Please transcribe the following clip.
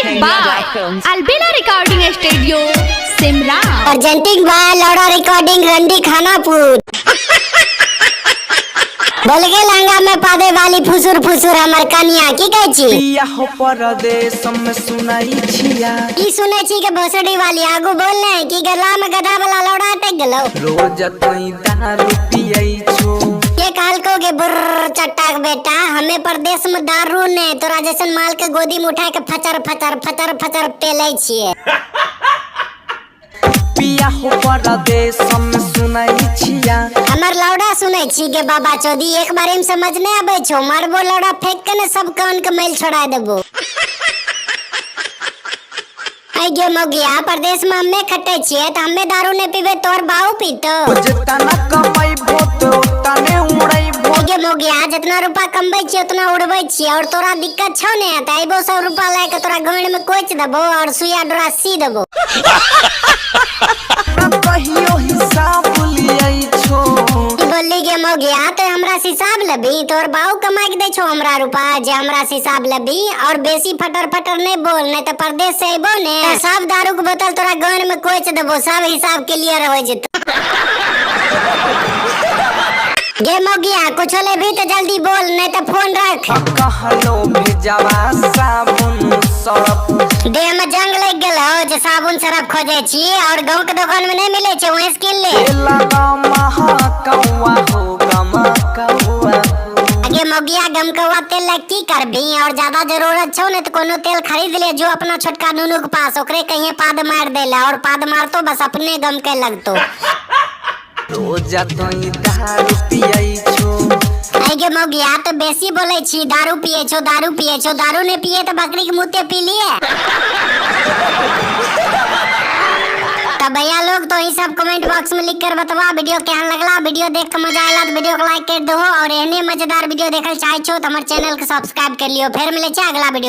Presented by Albina Recording Studio, Simra. presenting by लौड़ा recording रंडी खानापुर। बोल के लहंगा में पादे वाली फुसुर फुसुर हमर कनिया की कहै छी पिया हो परदेश में सुनाई छिया ई सुनै छी के भोसड़ी वाली आगू बोलने कि गला में गधा वाला लौड़ा अटक गेलो रोज तोई दारू पियै छो ये काल को के बुर्र चट्टाक बेटा हमें परदेश में दारू ने तोरा जैसन माल के गोदी में उठा के फचर फचर फचर फचर पेलै छिए। पिया हो परदेश में सुनाई छिया हमर लौड़ा सुनै छी के बाबा चौधी एक बार में समझ नहीं आबै छो मारबो लौड़ा फेंक के ने सब कान के मैल छोड़ा देबो। आई गे मोगिया परदेश में हमें खटै छिए त हमें दारू ने पीबे तोर बाऊ पीतो जितना कमाइबो तो तने उड़ैबो गे मोगिया जितना रुपया कमबै छी उतना उड़बै छी और तोरा दिक्कत छौ ने त आइबो 100 रुपया लेके तोरा गांड में कोच देबो और सुइया डोरा सी देबो। कहियो हिसाब लियै छो बोली गे मोगिया तो हमरा हिसाब लेबी तोर बाऊ कमा के दै छौ हमरा रुपया जे हमरा हिसाब लेबी और बेसी फटर फटर नहीं बोल नहीं तो परदेश से आइबो ने त सब दारू के बोतल तोरा गांड में कोच देबो सब हिसाब क्लियर हो जेतो। गे मोगिया कुछ लेबी तो जल्दी बोल नहीं तो फोन रख कहलो भेजवा साबुन सरफ देह में जंग लग गेल हो जे साबुन सरफ खोजे छी और गांव के दुकान में नहीं मिले छै वहीं से किन ले लगा महा कौवा हो गमा कौवा आगे मोगिया गम कौवा तेल लग की करबी और ज्यादा जरूरत छौ ने तो कोनो तेल खरीद ले जो अपना छोटका नुनू के पास ओकरे कहीं पाद मार देला और पाद मारतो बस अपने गम के लगतो। रोज तोई दारू पियै छो आगे मोगिया तो बेसी बोले छी दारू पिए छो दारू ने पिए तो बकरी के मुंह पी लिए। तो भैया लोग तो ये सब कमेंट बॉक्स में लिख कर बतावा वीडियो केहन लगला वीडियो देख के मजा आइला तो वीडियो को लाइक कर दो और एहने मजेदार वीडियो देखल चाहे छो तो हमारे चैनल को सब्सक्राइब कर लियो। फिर मिले छै अगला वीडियो।